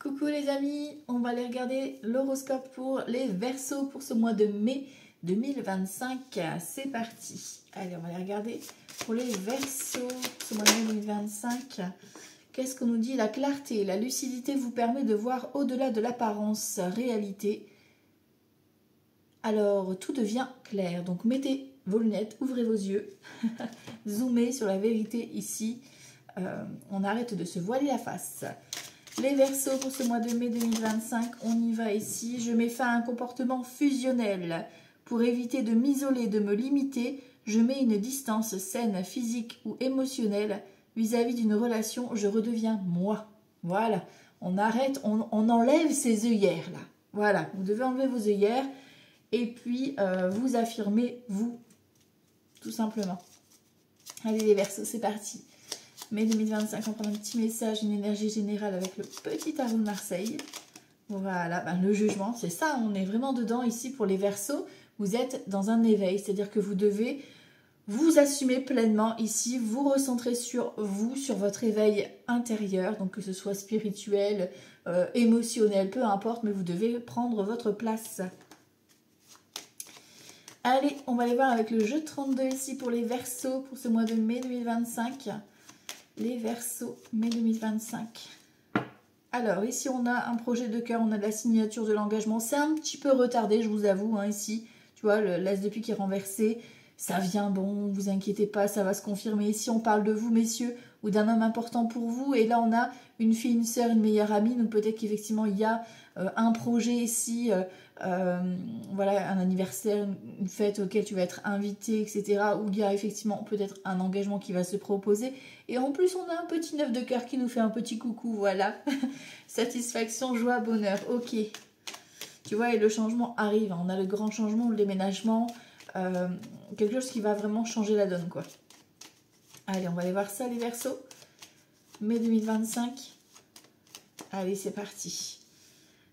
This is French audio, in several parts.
Coucou les amis, on va aller regarder l'horoscope pour les Verseaux pour ce mois de mai 2025. C'est parti. Allez, on va aller regarder pour les Verseaux pour ce mois de mai 2025. Qu'est-ce qu'on nous dit? La clarté, la lucidité vous permet de voir au-delà de l'apparence réalité. Alors, tout devient clair. Donc, mettez vos lunettes, ouvrez vos yeux, zoomez sur la vérité ici. On arrête de se voiler la face. Les Verseaux pour ce mois de mai 2025, on y va ici. Je mets fin à un comportement fusionnel. Pour éviter de m'isoler, de me limiter, je mets une distance saine, physique ou émotionnelle vis-à-vis d'une relation. Je redeviens moi. Voilà, on arrête, on enlève ces œillères là. Voilà, vous devez enlever vos œillères et puis vous affirmez vous, tout simplement. Allez les Verseaux, c'est parti. Mai 2025, on prend un petit message, une énergie générale avec le petit tarot de Marseille. Voilà, ben, le jugement, c'est ça, on est vraiment dedans ici pour les Verseaux. Vous êtes dans un éveil, c'est-à-dire que vous devez vous assumer pleinement ici, vous recentrer sur vous, sur votre éveil intérieur, donc que ce soit spirituel, émotionnel, peu importe, mais vous devez prendre votre place. Allez, on va aller voir avec le jeu 32 ici pour les Verseaux pour ce mois de mai 2025. Les Verseaux, mai 2025. Alors, ici, on a un projet de cœur, on a de la signature de l'engagement. C'est un petit peu retardé, je vous avoue, hein, ici. Tu vois, l'as de pique est renversé. Ça vient bon, vous inquiétez pas, ça va se confirmer. Ici, on parle de vous, messieurs, ou d'un homme important pour vous. Et là, on a une fille, une sœur, une meilleure amie. Donc, peut-être qu'effectivement, il y a un projet ici, voilà, un anniversaire, une fête auquel tu vas être invité, etc. Où il y a effectivement peut-être un engagement qui va se proposer. Et en plus, on a un petit 9 de cœur qui nous fait un petit coucou, voilà. Satisfaction, joie, bonheur, ok. Tu vois, et le changement arrive. On a le grand changement, le déménagement. Quelque chose qui va vraiment changer la donne, quoi. Allez, on va aller voir ça, les Verseaux. Mai 2025. Allez, c'est parti.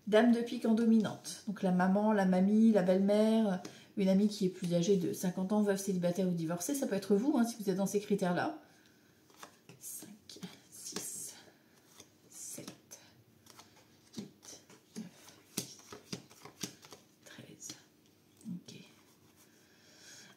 Dame de pique en dominante. Donc la maman, la mamie, la belle-mère, une amie qui est plus âgée de 50 ans, veuve, célibataire ou divorcée. Ça peut être vous, hein, si vous êtes dans ces critères-là. 5, 6, 7, 8, 9, 10, 13. Ok.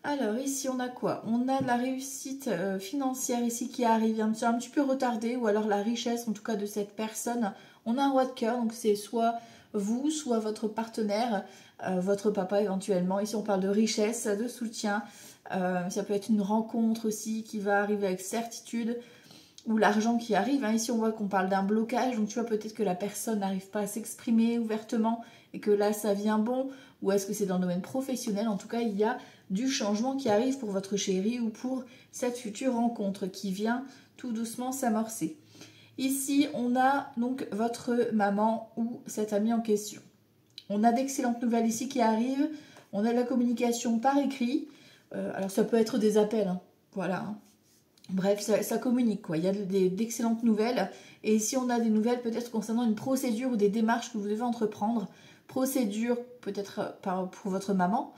Alors ici, on a quoi? On a de la réussite financière ici qui arrive un petit peu retardée, ou alors la richesse en tout cas de cette personne. On a un roi de cœur, donc c'est soit vous, soit votre partenaire, votre papa éventuellement. Ici, on parle de richesse, de soutien. Ça peut être une rencontre aussi qui va arriver avec certitude, ou l'argent qui arrive. Hein. Ici, on voit qu'on parle d'un blocage. Donc, tu vois, peut-être que la personne n'arrive pas à s'exprimer ouvertement et que là, ça vient bon. Ou est-ce que c'est dans le domaine professionnel? En tout cas, il y a du changement qui arrive pour votre chéri ou pour cette future rencontre qui vient tout doucement s'amorcer. Ici, on a donc votre maman ou cette amie en question. On a d'excellentes nouvelles ici qui arrivent. On a de la communication par écrit. Alors, ça peut être des appels. Hein. Voilà. Hein. Bref, ça communique, quoi. Il y a d'excellentes nouvelles. Et ici, on a des nouvelles peut-être concernant une procédure ou des démarches que vous devez entreprendre. Procédure peut-être pour votre maman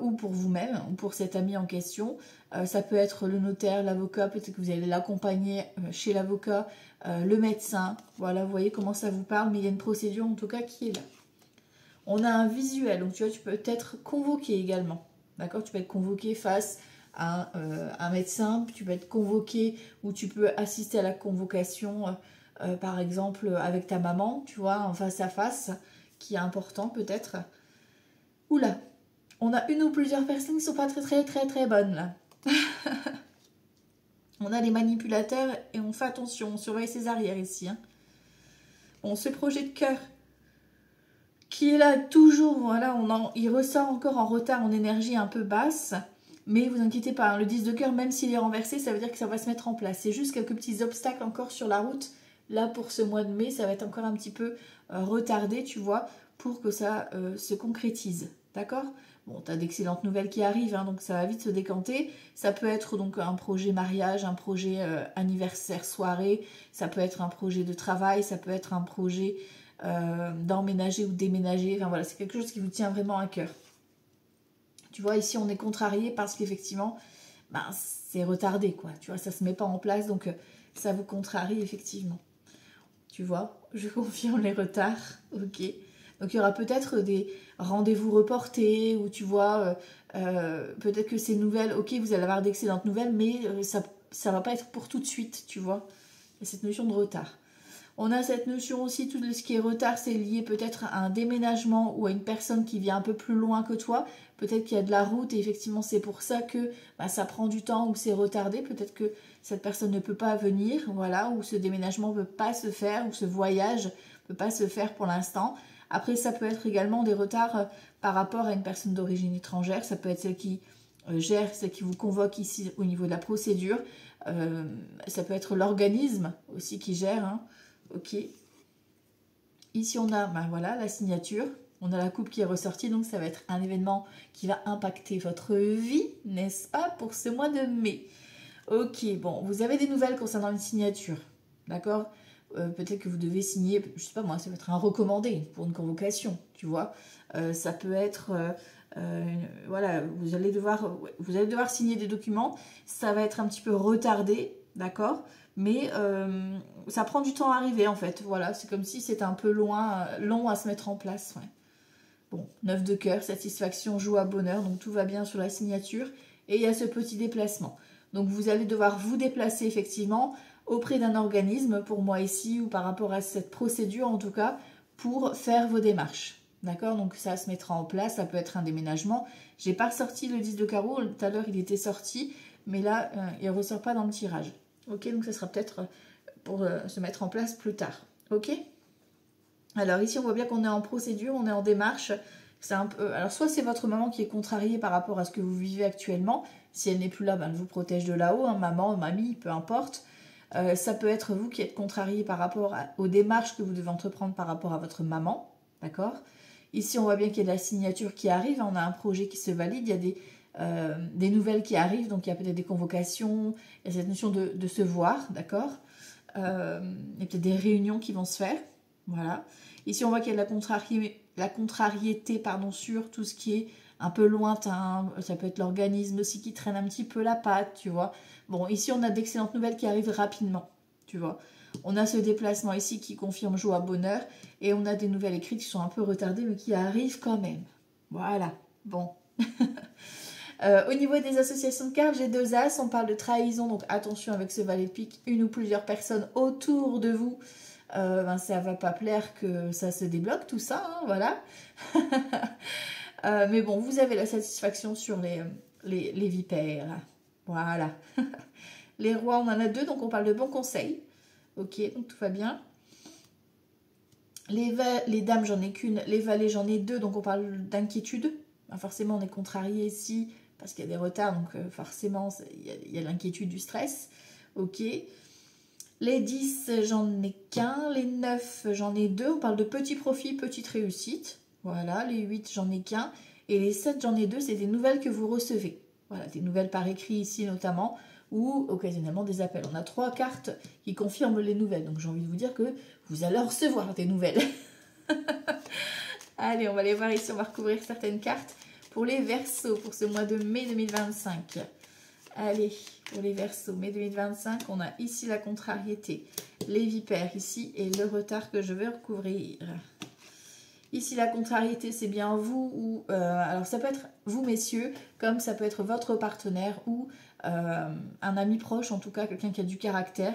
ou pour vous-même ou pour cet ami en question. Ça peut être le notaire, l'avocat, peut-être que vous allez l'accompagner chez l'avocat, le médecin. Voilà, vous voyez comment ça vous parle, mais il y a une procédure en tout cas qui est là. On a un visuel, donc tu vois, tu peux être convoqué également. D'accord? Tu peux être convoqué face à un médecin, tu peux être convoqué ou tu peux assister à la convocation, par exemple, avec ta maman, tu vois, en face à face, qui est important peut-être. Oula, on a une ou plusieurs personnes qui ne sont pas très bonnes là. On a les manipulateurs et on fait attention, on surveille ses arrières ici. Hein. Bon, ce projet de cœur qui est là toujours, voilà, il ressort encore en retard, en énergie un peu basse. Mais vous inquiétez pas, hein, le 10 de cœur, même s'il est renversé, ça veut dire que ça va se mettre en place. C'est juste quelques petits obstacles encore sur la route. Là, pour ce mois de mai, ça va être encore un petit peu retardé, tu vois, pour que ça se concrétise. D'accord? Bon, tu as d'excellentes nouvelles qui arrivent, hein, donc ça va vite se décanter. Ça peut être donc un projet mariage, un projet anniversaire, soirée. Ça peut être un projet de travail, ça peut être un projet d'emménager ou déménager. Enfin voilà, c'est quelque chose qui vous tient vraiment à cœur. Tu vois, ici, on est contrarié parce qu'effectivement, ben, c'est retardé, quoi. Tu vois, ça ne se met pas en place, donc ça vous contrarie, effectivement. tu vois. Je confirme les retards, ok. Donc il y aura peut-être des rendez-vous reportés, ou tu vois, peut-être que ces nouvelles, ok, vous allez avoir d'excellentes nouvelles, mais ça va pas être pour tout de suite, tu vois. Il y a cette notion de retard. On a cette notion aussi, tout ce qui est retard, c'est lié peut-être à un déménagement ou à une personne qui vient un peu plus loin que toi. Peut-être qu'il y a de la route et effectivement c'est pour ça que ça prend du temps ou c'est retardé. Peut-être que cette personne ne peut pas venir, voilà, ou ce déménagement ne peut pas se faire, ou ce voyage ne peut pas se faire pour l'instant. Après, ça peut être également des retards par rapport à une personne d'origine étrangère. Ça peut être celle qui gère, celle qui vous convoque ici au niveau de la procédure. Ça peut être l'organisme aussi qui gère, hein. Ok. Ici, on a voilà, la signature. On a la coupe qui est ressortie, donc ça va être un événement qui va impacter votre vie, n'est-ce pas, pour ce mois de mai. Ok, bon, vous avez des nouvelles concernant une signature, d'accord. Peut-être que vous devez signer, je sais pas moi, ça peut être un recommandé pour une convocation, tu vois. Ça peut être, voilà, vous allez devoir signer des documents. Ça va être un petit peu retardé, d'accord. Mais ça prend du temps à arriver en fait. Voilà, c'est comme si c'était un peu long à se mettre en place. Ouais. Bon, 9 de cœur, satisfaction, joie, bonheur. Donc tout va bien sur la signature. Et il y a ce petit déplacement. Donc vous allez devoir vous déplacer effectivement auprès d'un organisme, pour moi ici, ou par rapport à cette procédure en tout cas, pour faire vos démarches. D'accord. Donc ça se mettra en place, ça peut être un déménagement. J'ai pas ressorti le 10 de carreau, tout à l'heure il était sorti, mais là il ne ressort pas dans le tirage. Ok, donc ça sera peut-être pour se mettre en place plus tard. Ok. Alors ici on voit bien qu'on est en procédure, on est en démarche. C'est un peu, alors soit c'est votre maman qui est contrariée par rapport à ce que vous vivez actuellement. Si elle n'est plus là, elle vous protège de là-haut, hein, maman, mamie, peu importe. Ça peut être vous qui êtes contrarié par rapport aux démarches que vous devez entreprendre par rapport à votre maman. D'accord. Ici on voit bien qu'il y a de la signature qui arrive, on a un projet qui se valide, il y a des nouvelles qui arrivent, donc il y a peut-être des convocations, il y a cette notion de se voir, d'accord. Il y a peut-être des réunions qui vont se faire, voilà. Ici on voit qu'il y a de la contrariété sur tout ce qui est un peu lointain, ça peut être l'organisme aussi qui traîne un petit peu la patte, tu vois. Bon, ici on a d'excellentes nouvelles qui arrivent rapidement, tu vois. On a ce déplacement ici qui confirme joie, bonheur, et on a des nouvelles écrites qui sont un peu retardées mais qui arrivent quand même. Voilà, bon. Au niveau des associations de cartes, j'ai 2 As, on parle de trahison, donc attention avec ce valet de pique, une ou plusieurs personnes autour de vous. Ça va pas plaire que ça se débloque tout ça, hein, voilà. Mais bon, vous avez la satisfaction sur les vipères. Voilà. Les rois, on en a 2, donc on parle de bons conseils. Ok, donc tout va bien. Les dames, j'en ai qu'une. Les valets, j'en ai 2, donc on parle d'inquiétude. Forcément, on est contrarié ici parce qu'il y a des retards, donc forcément, il y a l'inquiétude, du stress. Ok. Les 10, j'en ai qu'un. Les 9, j'en ai 2. On parle de petits profits, petite réussite. Voilà. Les 8, j'en ai qu'un. Et les 7, j'en ai 2. C'est des nouvelles que vous recevez. Voilà, des nouvelles par écrit ici notamment, ou occasionnellement des appels. On a 3 cartes qui confirment les nouvelles. Donc j'ai envie de vous dire que vous allez recevoir des nouvelles. Allez, on va aller voir ici. On va recouvrir certaines cartes pour les Verseaux pour ce mois de mai 2025. Allez, pour les Verseaux, mai 2025, on a ici la contrariété, les vipères ici et le retard que je vais recouvrir. Ici, la contrariété, c'est bien vous ou... alors, ça peut être vous, messieurs, comme ça peut être votre partenaire ou un ami proche, en tout cas, quelqu'un qui a du caractère,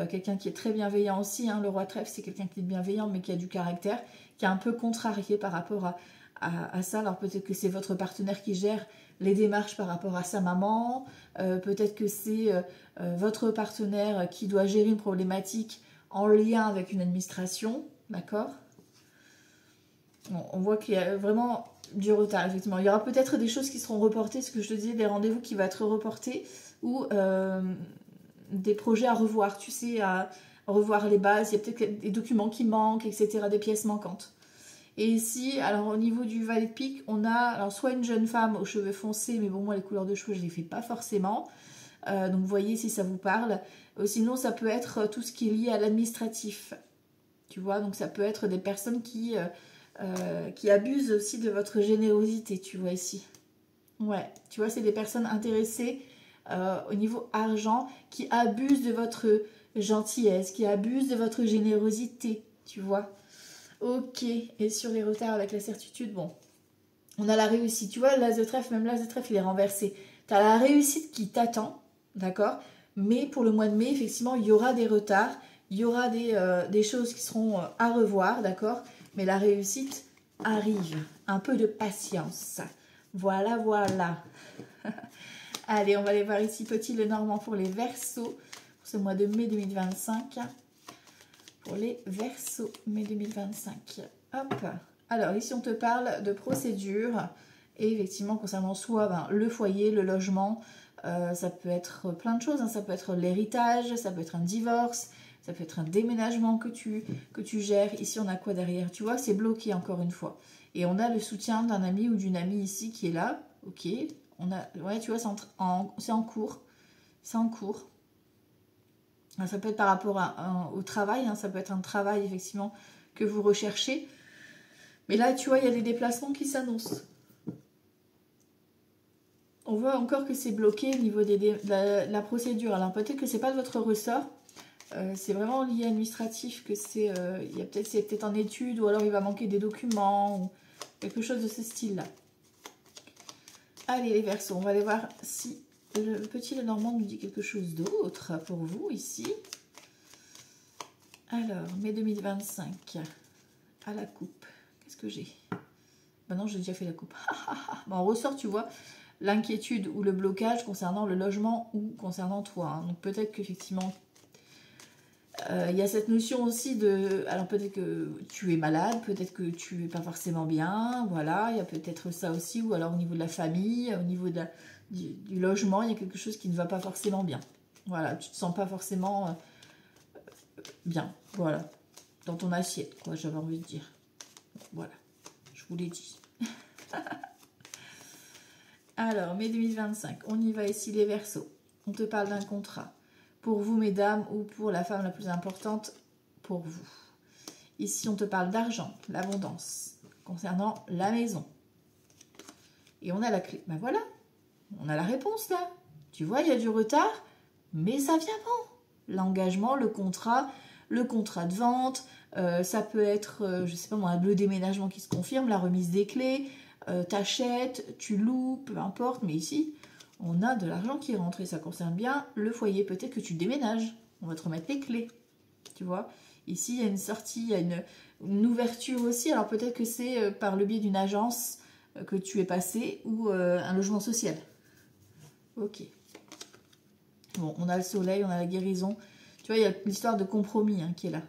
quelqu'un qui est très bienveillant aussi. Hein, le roi de trèfle, c'est quelqu'un qui est bienveillant, mais qui a du caractère, qui est un peu contrarié par rapport à ça. Alors, peut-être que c'est votre partenaire qui gère les démarches par rapport à sa maman. Peut-être que c'est votre partenaire qui doit gérer une problématique en lien avec une administration. D'accord ? Bon, on voit qu'il y a vraiment du retard, effectivement. Il y aura peut-être des choses qui seront reportées, ce que je te disais, des rendez-vous qui vont être reportés, ou des projets à revoir, tu sais, à revoir les bases. Il y a peut-être des documents qui manquent, etc., des pièces manquantes. Et ici, alors au niveau du valet de pique, on a alors soit une jeune femme aux cheveux foncés, mais bon, moi, les couleurs de cheveux, je ne les fais pas forcément. Donc, vous voyez si ça vous parle. Sinon, ça peut être tout ce qui est lié à l'administratif. Tu vois, donc ça peut être des personnes qui abusent aussi de votre générosité, tu vois ici. Ouais, tu vois, c'est des personnes intéressées au niveau argent qui abusent de votre gentillesse, qui abuse de votre générosité, tu vois. Ok, et sur les retards avec la certitude, bon, on a la réussite. Tu vois, l'as de trèfle, même l'as de trèfle, il est renversé. Tu as la réussite qui t'attend, d'accord? Mais pour le mois de mai, effectivement, il y aura des retards, il y aura des choses qui seront à revoir, d'accord? Mais la réussite arrive. Un peu de patience. Voilà, voilà. Allez, on va aller voir ici petit le Normand pour les Verseaux, pour ce mois de mai 2025. Pour les Verseaux, mai 2025. Hop. Alors, ici, on te parle de procédure. Et effectivement, concernant soit le foyer, le logement, ça peut être plein de choses. Hein. Ça peut être l'héritage, ça peut être un divorce, ça peut être un déménagement que tu gères. Ici, on a quoi derrière? Tu vois, c'est bloqué encore une fois. Et on a le soutien d'un ami ou d'une amie ici qui est là. Ok. On a, ouais, tu vois, c'est en cours. C'est en cours. Ça peut être par rapport au travail. Hein. Ça peut être un travail, effectivement, que vous recherchez. Mais là, tu vois, il y a des déplacements qui s'annoncent. On voit encore que c'est bloqué au niveau de la procédure. Alors peut-être que c'est pas de votre ressort. C'est vraiment lié administratif que c'est. C'est peut-être en étude ou alors il va manquer des documents ou quelque chose de ce style-là. Allez les Verseaux, on va aller voir si le petit Lenormand nous dit quelque chose d'autre pour vous ici. Alors, mai 2025, à la coupe. Qu'est-ce que j'ai? Ben non, j'ai déjà fait la coupe. Bon, on ressort, tu vois, l'inquiétude ou le blocage concernant le logement ou concernant toi. Hein. Donc peut-être qu'effectivement, il y a cette notion aussi de... Alors peut-être que tu es malade, peut-être que tu n'es pas forcément bien, voilà, il y a peut-être ça aussi, ou alors au niveau de la famille, au niveau du logement, il y a quelque chose qui ne va pas forcément bien. Voilà, tu ne te sens pas forcément bien, voilà, dans ton assiette, quoi, j'avais envie de dire. Voilà, je vous l'ai dit. Alors, mai 2025, on y va ici les Verseaux. On te parle d'un contrat. Pour vous, mesdames, ou pour la femme la plus importante pour vous. Ici, on te parle d'argent, l'abondance, concernant la maison. Et on a la clé. Ben voilà, on a la réponse là. Tu vois, il y a du retard, mais ça vient bon. L'engagement, le contrat de vente, ça peut être, je sais pas moi, le déménagement qui se confirme, la remise des clés, t'achètes, tu loues, peu importe, mais ici, on a de l'argent qui rentre et ça concerne bien le foyer. Peut-être que tu déménages, on va te remettre les clés, tu vois. Ici, il y a une sortie, il y a une ouverture aussi. Alors peut-être que c'est par le biais d'une agence que tu es passé ou un logement social. Ok. Bon, on a le soleil, on a la guérison. Tu vois, il y a l'histoire de compromis qui est là.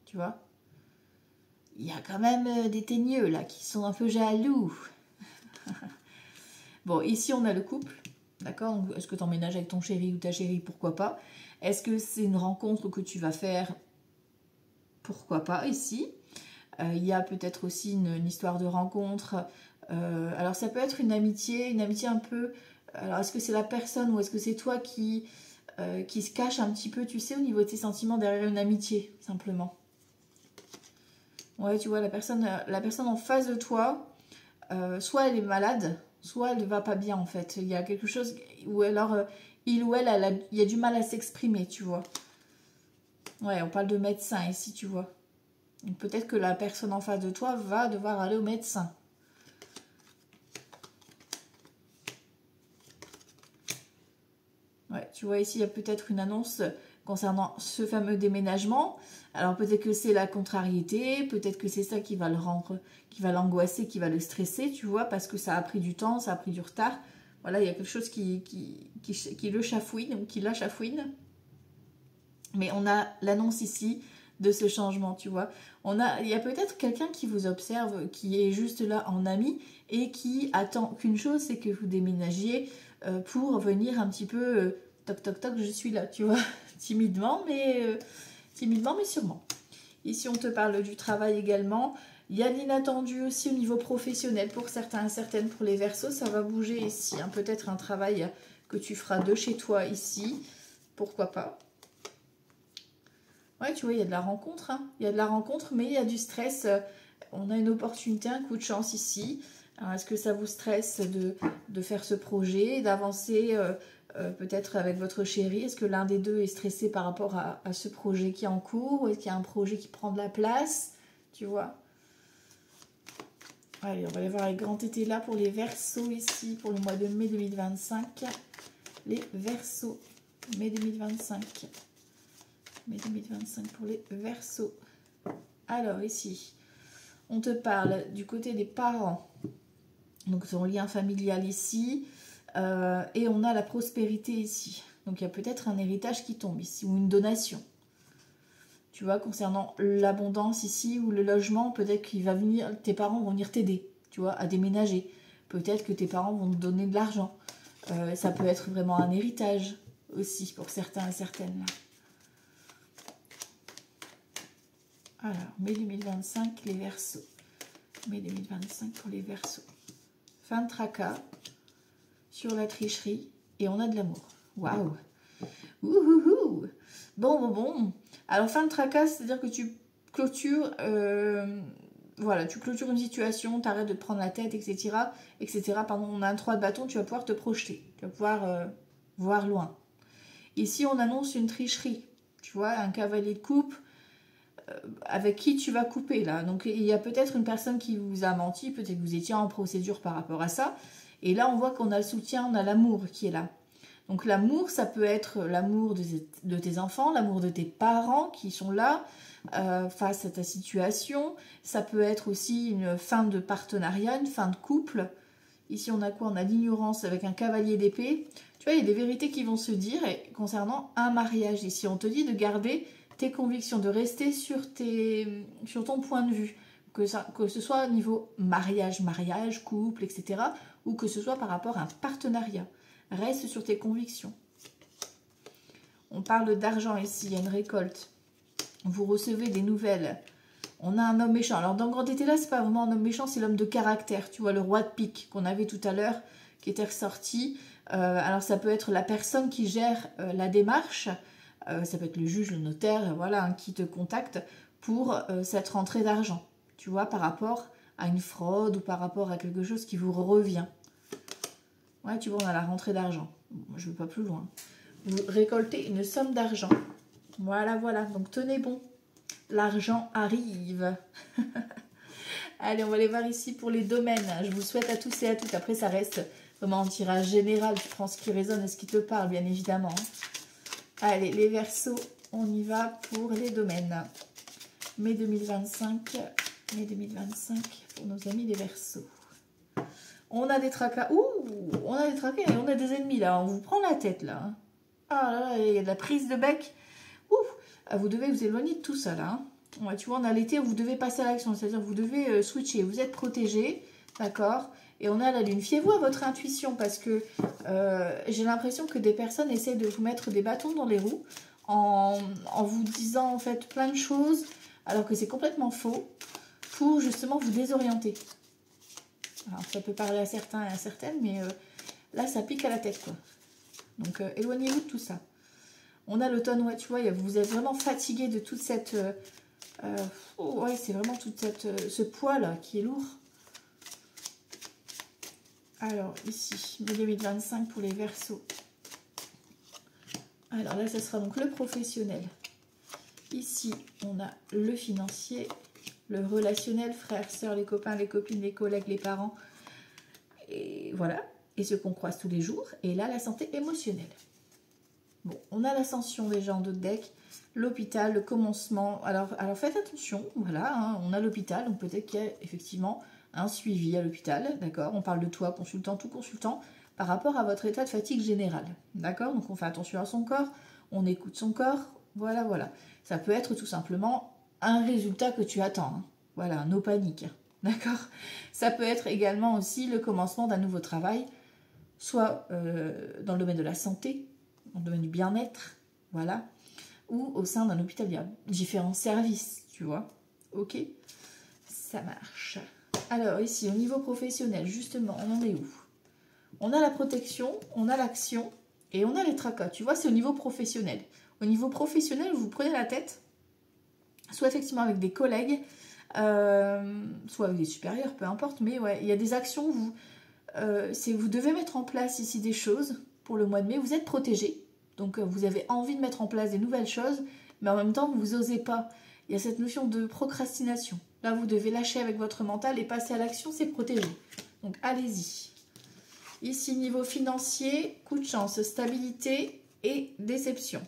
Tu vois. Il y a quand même des teigneux là qui sont un peu jaloux. Bon, ici on a le couple. D'accord. Est-ce que tu emménages avec ton chéri ou ta chérie? Pourquoi pas. Est-ce que c'est une rencontre que tu vas faire? Pourquoi pas ici. Il y a peut-être aussi une histoire de rencontre. Alors ça peut être une amitié un peu... Alors est-ce que c'est la personne ou est-ce que c'est toi qui se cache un petit peu, tu sais, au niveau de tes sentiments derrière une amitié, simplement. Ouais, tu vois, la personne en face de toi, soit elle est malade, soit elle ne va pas bien, en fait. Il y a quelque chose où alors, il ou elle, il y a du mal à s'exprimer, tu vois. Ouais, on parle de médecin ici, tu vois. Donc peut-être que la personne en face de toi va devoir aller au médecin. Ouais, tu vois ici, il y a peut-être une annonce concernant ce fameux déménagement. Alors peut-être que c'est la contrariété, peut-être que c'est ça qui va le rendre, qui va l'angoisser, qui va le stresser, tu vois, parce que ça a pris du temps, ça a pris du retard. Voilà, il y a quelque chose qui le chafouine, ou qui la chafouine. Mais on a l'annonce ici de ce changement, tu vois. Il y a peut-être quelqu'un qui vous observe, qui est juste là en ami et qui attend qu'une chose, c'est que vous déménagiez pour venir un petit peu toc toc toc, je suis là, tu vois, timidement mais sûrement. Ici on te parle du travail également. Il y a l'inattendu aussi au niveau professionnel pour certains et certaines. Pour les Verseaux, ça va bouger ici, hein. Peut-être un travail que tu feras de chez toi ici, pourquoi pas. Ouais, tu vois, il y a de la rencontre, hein. Il y a de la rencontre, mais il y a du stress. On a une opportunité, un coup de chance ici. Est-ce que ça vous stresse de faire ce projet, d'avancer peut-être avec votre chéri. Est-ce que l'un des deux est stressé par rapport à ce projet qui est en cours, ou est-ce qu'il y a un projet qui prend de la place, tu vois? Allez, on va aller voir les grands tétés là pour les Verseaux ici, pour le mois de mai 2025. Les Verseaux, mai 2025. Mai 2025 pour les Verseaux. Alors ici, on te parle du côté des parents. Donc ton lien familial ici. Et on a la prospérité ici. Donc il y a peut-être un héritage qui tombe ici, ou une donation. Tu vois, concernant l'abondance ici, ou le logement, peut-être qu'il va venir, tes parents vont venir t'aider, tu vois, à déménager. Peut-être que tes parents vont te donner de l'argent. Ça peut être vraiment un héritage aussi, pour certains et certaines. Là. Alors, mai 2025, les Verseaux. Mai 2025 pour les Verseaux. Fin de tracas. Sur la tricherie, et on a de l'amour. Waouh! Ouhouhou! Bon. Alors, fin de tracas, c'est-à-dire que tu clôtures, voilà, tu clôtures une situation, tu arrêtes de te prendre la tête, etc. Pardon, on a un 3 de bâton, tu vas pouvoir te projeter, tu vas pouvoir voir loin. Ici, on annonce une tricherie, tu vois, un cavalier de coupe, avec qui tu vas couper, là. Donc, il y a peut-être une personne qui vous a menti, peut-être que vous étiez en procédure par rapport à ça. Et là, on voit qu'on a le soutien, on a l'amour qui est là. Donc l'amour, ça peut être l'amour de tes enfants, l'amour de tes parents qui sont là face à ta situation. Ça peut être aussi une fin de partenariat, une fin de couple. Ici, on a quoi? On a l'ignorance avec un cavalier d'épée. Tu vois, il y a des vérités qui vont se dire et concernant un mariage. Ici, on te dit de garder tes convictions, de rester sur ton point de vue. Que ce soit au niveau mariage, couple, etc. Ou que ce soit par rapport à un partenariat. Reste sur tes convictions. On parle d'argent ici, il y a une récolte. Vous recevez des nouvelles. On a un homme méchant. Alors dans le grand été là, c'est pas vraiment un homme méchant, c'est l'homme de caractère. Tu vois, le roi de pique qu'on avait tout à l'heure, qui était ressorti. Alors ça peut être la personne qui gère la démarche. Ça peut être le juge, le notaire, voilà, hein, qui te contacte pour cette rentrée d'argent. Tu vois, par rapport à une fraude ou par rapport à quelque chose qui vous revient. Ouais, tu vois, on a la rentrée d'argent. Bon, je ne veux pas plus loin. Vous récoltez une somme d'argent. Voilà. Donc, tenez bon. L'argent arrive. Allez, on va aller voir ici pour les domaines. Je vous souhaite à tous et à toutes. Après, ça reste vraiment un tirage général. Tu prends ce qui résonne et ce qui te parle, bien évidemment. Allez, les Verseaux, on y va pour les domaines. Mai 2025 pour nos amis les Verseaux. On a des tracas. Ouh, on a des tracas et on a des ennemis là. On vous prend la tête là. Ah là là, il y a de la prise de bec. Ouh, vous devez vous éloigner de tout ça là. Ouais, tu vois, on a l'été, vous devez passer à l'action. C'est-à-dire vous devez switcher. Vous êtes protégé, d'accord? Et on a la lune. Fiez-vous à votre intuition parce que j'ai l'impression que des personnes essaient de vous mettre des bâtons dans les roues en vous disant en fait plein de choses alors que c'est complètement faux pour justement vous désorienter. Alors, ça peut parler à certains et à certaines, mais là, ça pique à la tête, quoi. Donc, éloignez-vous de tout ça. On a l'automne, ouais, tu vois, vous êtes vraiment fatigué de toute cette... ouais, c'est vraiment toute ce poids-là qui est lourd. Alors, ici, 2025 pour les Verseaux. Alors là, ça sera donc le professionnel. Ici, on a le financier, le relationnel, frères, sœurs, les copains, les copines, les collègues, les parents. Et voilà. Et ceux qu'on croise tous les jours. Et là, la santé émotionnelle. Bon, on a l'ascension déjà en dos de deck. L'hôpital, le commencement. Alors faites attention. Voilà, hein, on a l'hôpital. Donc peut-être qu'il y a effectivement un suivi à l'hôpital. D'accord? On parle de toi, consultant, tout consultant, par rapport à votre état de fatigue générale. D'accord? Donc on fait attention à son corps. On écoute son corps. Voilà. Ça peut être tout simplement un résultat que tu attends. Hein. Voilà, no panique. D'accord? Ça peut être également aussi le commencement d'un nouveau travail, soit dans le domaine de la santé, dans le domaine du bien-être, voilà, ou au sein d'un hôpital. Il y a différents services, tu vois. Ok? Ça marche. Alors ici, au niveau professionnel, justement, on en est où? On a la protection, on a l'action et on a les tracas. Tu vois, c'est au niveau professionnel. Au niveau professionnel, vous prenez la tête, soit effectivement avec des collègues, soit avec des supérieurs, peu importe, mais ouais, il y a des actions où vous devez mettre en place ici des choses, pour le mois de mai. Vous êtes protégé, donc vous avez envie de mettre en place des nouvelles choses, mais en même temps, vous n'osez pas. Il y a cette notion de procrastination. Là, vous devez lâcher avec votre mental et passer à l'action, c'est protégé. Donc, allez-y. Ici, niveau financier, coup de chance, stabilité et déception.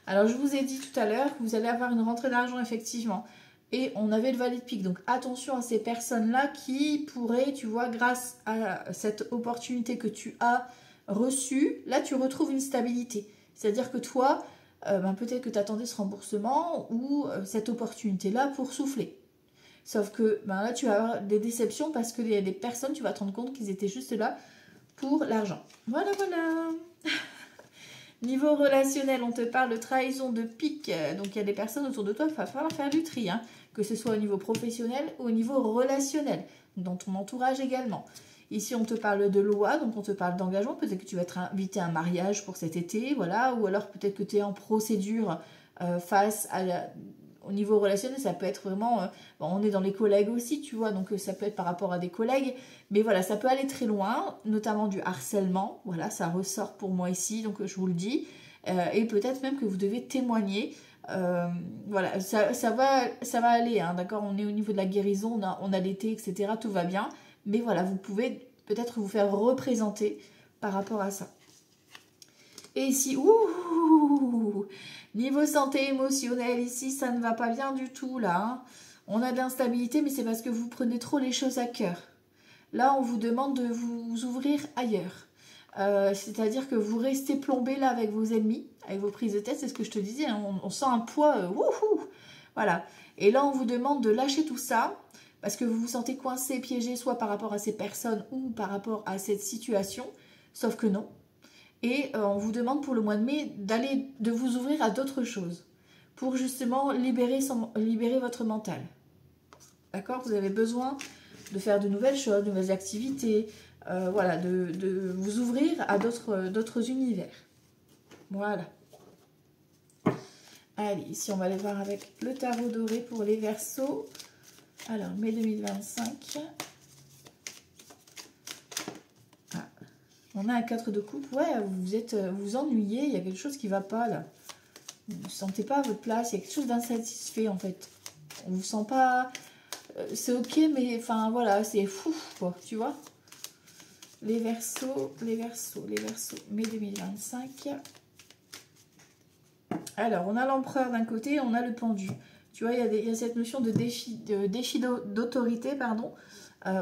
Alors, je vous ai dit tout à l'heure que vous allez avoir une rentrée d'argent, effectivement. Et on avait le valet de pique. Donc, attention à ces personnes-là qui pourraient, tu vois, grâce à cette opportunité que tu as reçue, là, tu retrouves une stabilité. C'est-à-dire que toi, peut-être que tu attendais ce remboursement ou cette opportunité-là pour souffler. Sauf que là, tu vas avoir des déceptions parce qu'il y a des personnes, tu vas te rendre compte qu'ils étaient juste là pour l'argent. Voilà, voilà. Niveau relationnel, on te parle de trahison, de pique. Donc, il y a des personnes autour de toi, il va falloir faire du tri. Hein, que ce soit au niveau professionnel ou au niveau relationnel. Dans ton entourage également. Ici, on te parle de loi, donc on te parle d'engagement. Peut-être que tu vas être invité à un mariage pour cet été, voilà. Ou alors, peut-être que tu es en procédure face à au niveau relationnel, ça peut être vraiment... bon, on est dans les collègues aussi, tu vois, donc ça peut être par rapport à des collègues. Mais voilà, ça peut aller très loin, notamment du harcèlement. Voilà, ça ressort pour moi ici, donc je vous le dis. Et peut-être même que vous devez témoigner. Voilà, ça va aller, hein, d'accord. On est au niveau de la guérison, on a l'été, etc. Tout va bien. Mais voilà, vous pouvez peut-être vous faire représenter par rapport à ça. Et ici, niveau santé émotionnelle, ici, ça ne va pas bien du tout, là. Hein. On a de l'instabilité, mais c'est parce que vous prenez trop les choses à cœur. Là, on vous demande de vous ouvrir ailleurs. C'est-à-dire que vous restez plombé là avec vos ennemis, avec vos prises de tête, c'est ce que je te disais, hein, on sent un poids, wouhou, voilà. Et là, on vous demande de lâcher tout ça, parce que vous vous sentez coincé, piégé, soit par rapport à ces personnes ou par rapport à cette situation, sauf que non. Et on vous demande pour le mois de mai de vous ouvrir à d'autres choses, pour justement libérer votre mental. D'accord? Vous avez besoin de faire de nouvelles choses, de nouvelles activités, voilà, de vous ouvrir à d'autres univers. Voilà. Allez, ici on va aller voir avec le tarot doré pour les Verseaux. Alors, mai 2025. Ah. On a un 4 de coupe. Ouais, vous ennuyez, il y a quelque chose qui ne va pas là. Vous ne sentez pas à votre place, il y a quelque chose d'insatisfait en fait. On ne vous sent pas... c'est ok, mais enfin voilà, c'est fou quoi, tu vois. Les Verseaux, mai 2025. Alors, on a l'empereur d'un côté, on a le pendu. Tu vois, il y a cette notion de défi d'autorité, pardon,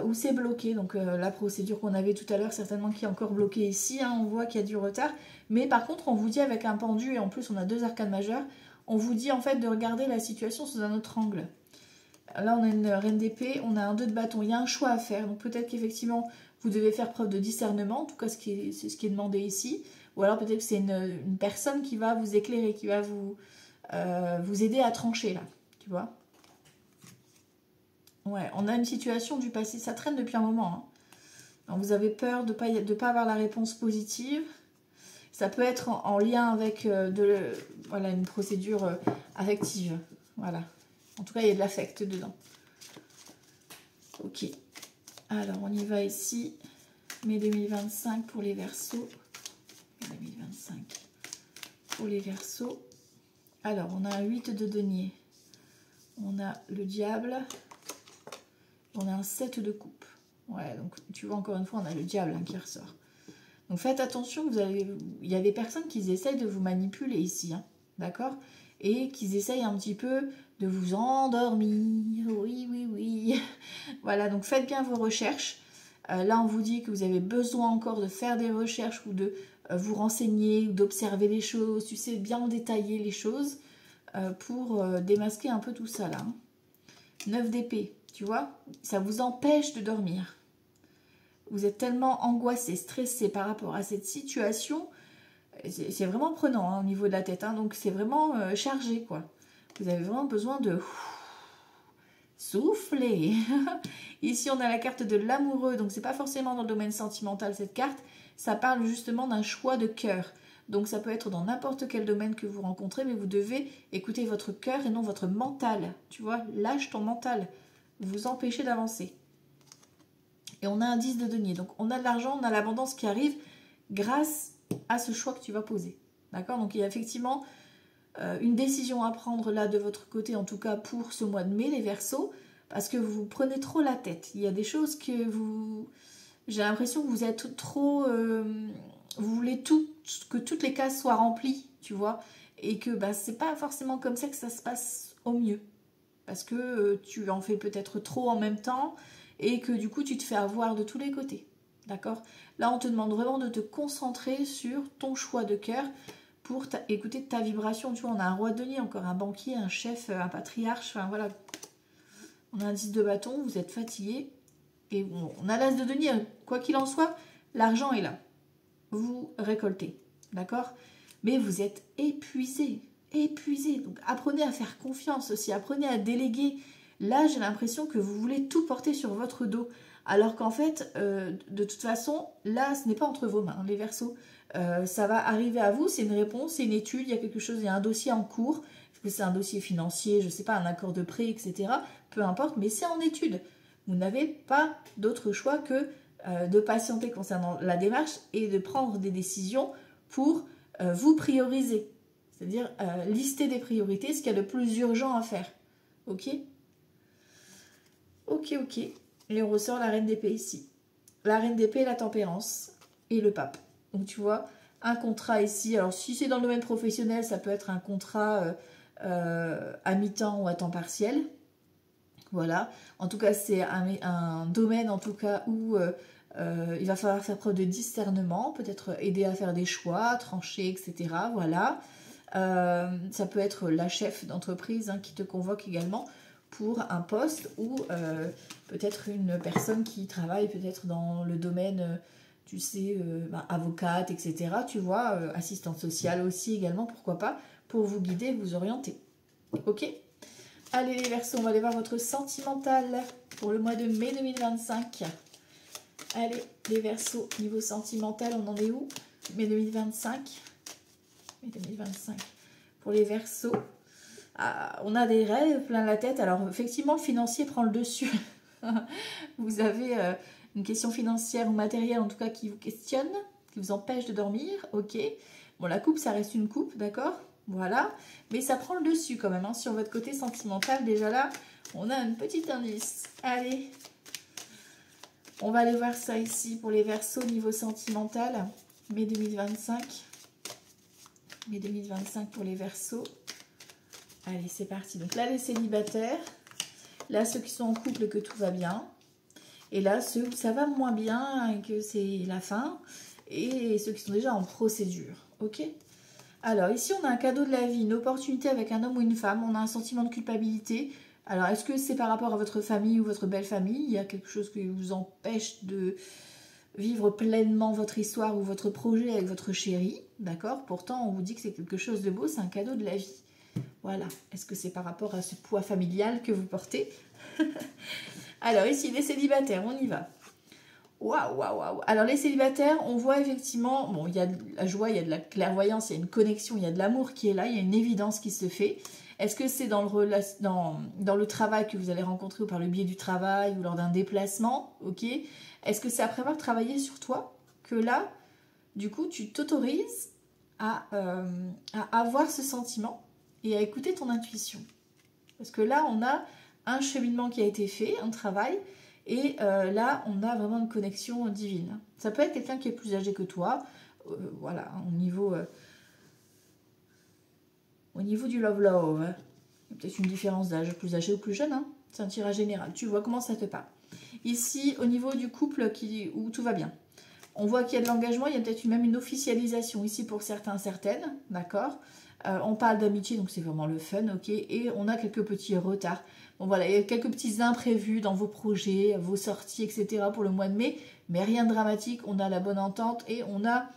où c'est bloqué. Donc, la procédure qu'on avait tout à l'heure, certainement qui est encore bloquée ici. Hein, on voit qu'il y a du retard. Mais par contre, on vous dit avec un pendu, et en plus, on a 2 arcanes majeures, on vous dit en fait de regarder la situation sous un autre angle. Là, on a une reine d'épée, on a un 2 de bâton. Il y a un choix à faire. Donc, peut-être qu'effectivement, vous devez faire preuve de discernement. En tout cas, c'est ce qui est demandé ici. Ou alors, peut-être que c'est une personne qui va vous éclairer, qui va vous aider à trancher, là. Tu vois? Ouais, on a une situation du passé. Ça traîne depuis un moment. Hein. Donc, vous avez peur de ne pas avoir la réponse positive. Ça peut être en lien avec voilà, une procédure affective. Voilà. En tout cas, il y a de l'affect dedans. Ok. Alors, on y va ici. Mai 2025 pour les Verseaux. Mai 2025 pour les Verseaux. Alors, on a un 8 de denier. On a le diable. On a un 7 de coupe. Ouais, donc tu vois, encore une fois, on a le diable hein, qui ressort. Donc, faites attention. Il y a des personnes qui essayent de vous manipuler ici. Hein, d'accord? Et qu'ils essayent un petit peu de vous endormir. Oui, oui, oui. Voilà, donc faites bien vos recherches. Là, on vous dit que vous avez besoin encore de faire des recherches ou de vous renseigner, d'observer les choses, tu sais, bien détailler les choses pour démasquer un peu tout ça là. Hein. 9 d'épée, tu vois, ça vous empêche de dormir. Vous êtes tellement angoissé, stressé par rapport à cette situation. C'est vraiment prenant hein, au niveau de la tête, hein, donc c'est vraiment chargé quoi. Vous avez vraiment besoin de souffler. Ici on a la carte de l'amoureux, donc c'est pas forcément dans le domaine sentimental cette carte, ça parle justement d'un choix de cœur. Donc ça peut être dans n'importe quel domaine que vous rencontrez, mais vous devez écouter votre cœur et non votre mental. Tu vois, lâche ton mental, vous empêchez d'avancer. Et on a un 10 de denier, donc on a de l'argent, on a l'abondance qui arrive grâce à ce choix que tu vas poser. D'accord? Donc il y a effectivement une décision à prendre là de votre côté, en tout cas pour ce mois de mai, les Verseaux, parce que vous prenez trop la tête. Il y a des choses que vous... J'ai l'impression que vous êtes trop... vous voulez que toutes les cases soient remplies, tu vois, et que bah, c'est pas forcément comme ça que ça se passe au mieux. Parce que tu en fais peut-être trop en même temps, et que du coup tu te fais avoir de tous les côtés. D'accord? Là, on te demande vraiment de te concentrer sur ton choix de cœur pour écouter ta vibration. Tu vois, on a un roi de denier, encore un banquier, un chef, un patriarche, enfin voilà. On a un 10 de bâton, vous êtes fatigué. Et on a l'as de denier. Quoi qu'il en soit, l'argent est là. Vous récoltez. D'accord? Mais vous êtes épuisé. Épuisé. Donc apprenez à faire confiance aussi. Apprenez à déléguer. Là, j'ai l'impression que vous voulez tout porter sur votre dos. Alors qu'en fait, de toute façon, là, ce n'est pas entre vos mains, les Verseaux. Ça va arriver à vous, c'est une réponse, c'est une étude, il y a quelque chose, il y a un dossier en cours. Est-ce que c'est un dossier financier, je ne sais pas, un accord de prêt, etc. Peu importe, mais c'est en étude. Vous n'avez pas d'autre choix que de patienter concernant la démarche et de prendre des décisions pour vous prioriser. C'est-à-dire lister des priorités, ce qu'il y a de plus urgent à faire. Ok? Ok, ok. Et on ressort la reine d'épée ici. La reine d'épée, la tempérance et le pape. Donc tu vois, un contrat ici. Alors si c'est dans le domaine professionnel, ça peut être un contrat à mi-temps ou à temps partiel. Voilà. En tout cas, c'est un domaine en tout cas où il va falloir faire preuve de discernement, peut-être aider à faire des choix, trancher, etc. Voilà. Ça peut être la chef d'entreprise qui te convoque également pour un poste ou peut-être une personne qui travaille peut-être dans le domaine, tu sais, avocate, etc. Tu vois, assistante sociale aussi également, pourquoi pas, pour vous guider, vous orienter. Ok? Allez les Verseaux, on va aller voir votre sentimental pour le mois de mai 2025. Allez les Verseaux, niveau sentimental, on en est où? Mai 2025. Mai 2025. Pour les Verseaux, on a des rêves plein la tête. Alors effectivement, le financier prend le dessus. Vous avez une question financière ou matérielle en tout cas qui vous questionne, qui vous empêche de dormir. Ok. Bon, la coupe, ça reste une coupe, d'accord? Voilà. Mais ça prend le dessus quand même. Sur votre côté sentimental, déjà là, on a un petit indice. Allez. On va aller voir ça ici pour les Verseaux niveau sentimental. Mai 2025. Mai 2025 pour les Verseaux. Allez, c'est parti. Donc là, les célibataires. Là, ceux qui sont en couple, que tout va bien. Et là, ceux où ça va moins bien et que c'est la fin. Et ceux qui sont déjà en procédure. Ok? Alors, ici, on a un cadeau de la vie, une opportunité avec un homme ou une femme. On a un sentiment de culpabilité. Alors, est-ce que c'est par rapport à votre famille ou votre belle famille? Il y a quelque chose qui vous empêche de vivre pleinement votre histoire ou votre projet avec votre chéri. D'accord? Pourtant, on vous dit que c'est quelque chose de beau, c'est un cadeau de la vie. Voilà. Est-ce que c'est par rapport à ce poids familial que vous portez? Alors, ici, les célibataires, on y va. Waouh, waouh, waouh. Alors, les célibataires, on voit effectivement, bon, il y a de la joie, il y a de la clairvoyance, il y a une connexion, il y a de l'amour qui est là, il y a une évidence qui se fait. Est-ce que c'est dans le travail que vous allez rencontrer ou par le biais du travail ou lors d'un déplacement? Ok. Est-ce que c'est après avoir travaillé sur toi que là, du coup, tu t'autorises à avoir ce sentiment et à écouter ton intuition? Parce que là, on a un cheminement qui a été fait, un travail, et là, on a vraiment une connexion divine. Ça peut être quelqu'un qui est plus âgé que toi, voilà, au niveau du love, hein. Il y a peut-être une différence d'âge, plus âgé ou plus jeune, hein. C'est un tirage général, tu vois comment ça te parle. Ici, au niveau du couple où tout va bien, on voit qu'il y a de l'engagement, il y a peut-être même une officialisation ici pour certains, certaines, d'accord? On parle d'amitié, donc c'est vraiment le fun, ok? Et on a quelques petits retards. Bon voilà, il y a quelques petits imprévus dans vos projets, vos sorties, etc. pour le mois de mai, mais rien de dramatique, on a la bonne entente et on a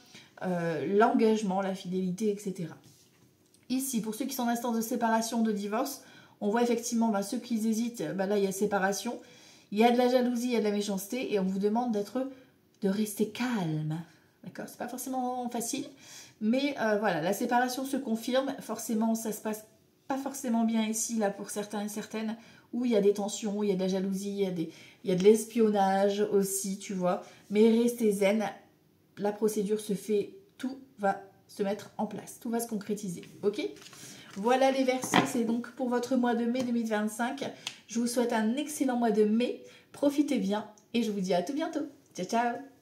l'engagement, la fidélité, etc. Ici, pour ceux qui sont en instance de séparation, de divorce, on voit effectivement ceux qui hésitent, là il y a séparation, il y a de la jalousie, il y a de la méchanceté et on vous demande de rester calme. D'accord? C'est pas forcément facile, mais voilà, la séparation se confirme. Forcément, ça se passe pas forcément bien ici, là, pour certains et certaines, où il y a des tensions, il y a de la jalousie, il y a de l'espionnage aussi, tu vois. Mais restez zen, la procédure se fait tout va se mettre en place, tout va se concrétiser, ok? Voilà les Verseaux, c'est donc pour votre mois de mai 2025. Je vous souhaite un excellent mois de mai, profitez bien et je vous dis à tout bientôt. Ciao, ciao!